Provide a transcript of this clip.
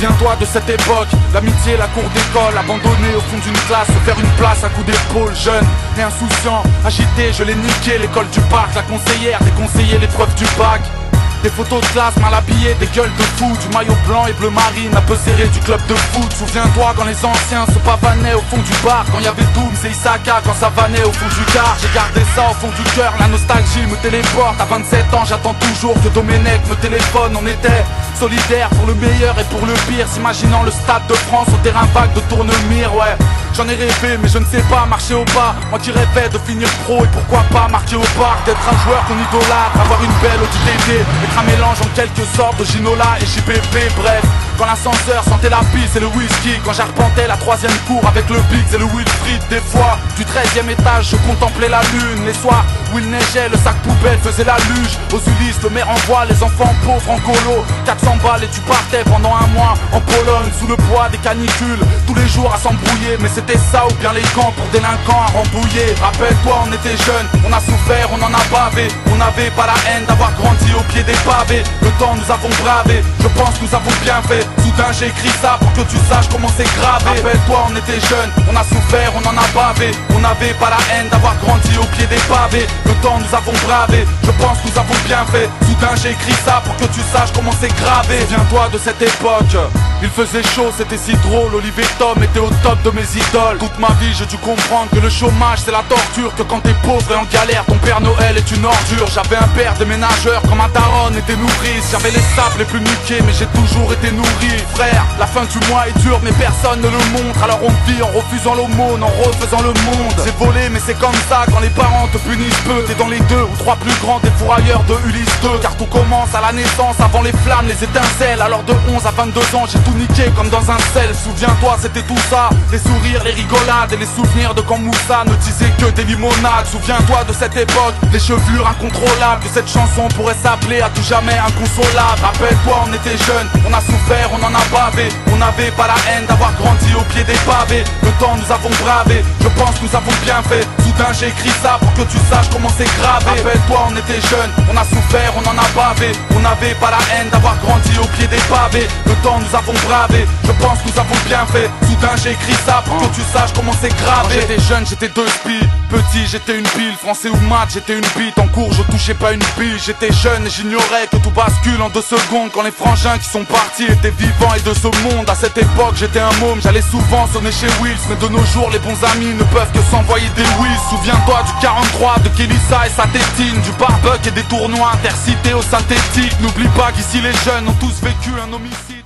Souviens-toi de cette époque, l'amitié, la cour d'école, abandonné au fond d'une classe, se faire une place à coups d'épaule, jeune et insouciant, agité, je l'ai niqué, l'école du parc, la conseillère, déconseillé l'épreuve du bac. Des photos de classe mal habillées, des gueules de fou, du maillot blanc et bleu marine, un peu serré du club de foot. Souviens-toi quand les anciens se pavanaient au fond du bar, quand y avait Dooms et Isaka, quand ça vannait au fond du car. J'ai gardé ça au fond du cœur, la nostalgie me téléporte. À 27 ans j'attends toujours que Domenech me téléphone. On était solidaires pour le meilleur et pour le pire, s'imaginant le stade de France au terrain vague de Tournemire, ouais. J'en ai rêvé mais je ne sais pas marcher au pas. Moi qui rêvais de finir pro et pourquoi pas marquer au parc, d'être un joueur qu'on idolâtre, avoir une belle ODTV, être un mélange en quelque sorte de Ginola et JPP, bref. Quand l'ascenseur sentait la pisse et le whisky, quand j'arpentais la troisième cour avec le Biggs et le Wilfried. Des fois, du 13e étage, je contemplais la lune. Les soirs où il neigeait, le sac poubelle faisait la luge. Aux Ulysses, le maire envoie les enfants pauvres en colo. 400 balles et tu partais pendant un mois en Pologne, sous le poids des canicules, tous les jours à s'embrouiller. Mais c'était ça ou bien les camps pour délinquants à rembouiller. Rappelle-toi, on était jeunes, on a souffert, on en a bavé. On n'avait pas la haine d'avoir grandi au pied des pavés. Le temps nous avons bravé, je pense nous avons bien fait. Soudain j'ai écrit ça pour que tu saches comment c'est gravé. Rappelle-toi, on était jeunes, on a souffert, on en a bavé. On n'avait pas la haine d'avoir grandi au pied des pavés. Le temps nous avons bravé, je pense nous avons bien fait. Soudain j'ai écrit ça pour que tu saches comment c'est gravé. Souviens-toi de cette époque, il faisait chaud, c'était si drôle. Olivier Tom était au top de mes idoles. Toute ma vie j'ai dû comprendre que le chômage c'est la torture, que quand t'es pauvre et en galère ton Père Noël est une ordure. J'avais un père déménageur quand ma daronne était nourrice. J'avais les sables les plus niqués mais j'ai toujours été nourri. Frère, la fin du mois est dure mais personne ne le montre. Alors on vit en refusant l'aumône, en refaisant le monde. J'ai volé mais c'est comme ça quand les parents te punissent peu. T'es dans les 2 ou 3 plus grands des fourrailleurs de Ulysse 2. Car tout commence à la naissance, avant les flammes, les étincelles. Alors de 11 à 22 ans j'ai tout niqué comme dans un sel. Souviens-toi c'était tout ça, les sourires, les rigolades et les souvenirs de quand Moussa ne disait que des limonades. Souviens-toi de cette époque, les chevelures incontrôlables, que cette chanson pourrait s'appeler à tout jamais inconsolable. Rappelle-toi on était jeunes, on a souffert, on en a bavé. On n'avait pas la haine d'avoir grandi au pied des pavés. Le temps nous avons bravé, je pense nous avons bien fait. Soudain j'ai écrit ça pour que tu saches comment c'est gravé. Rappelle-toi on était jeunes, on a souffert, on en a bavé. On n'avait pas la haine d'avoir grandi au pied des pavés. Le temps nous avons bravé, je pense nous avons bien fait. Soudain j'ai écrit ça pour que tu saches comment c'est gravé. Quand j'étais jeune j'étais 2 spies, petit j'étais une pile, français ou maths j'étais une bite. En cours je touchais pas une pile, j'étais jeune et j'ignorais que tout bascule en 2 secondes. Quand les frangins qui sont partis étaient vivants et de ce monde. À cette époque j'étais un môme, j'allais souvent sonner chez Wills. Mais de nos jours les bons amis ne peuvent que s'envoyer des whiz. Souviens-toi du 43, de Kelissa et sa tétine, du barbecue et des tournois intercités au synthétique. N'oublie pas qu'ici les jeunes ont tous vécu un homicide.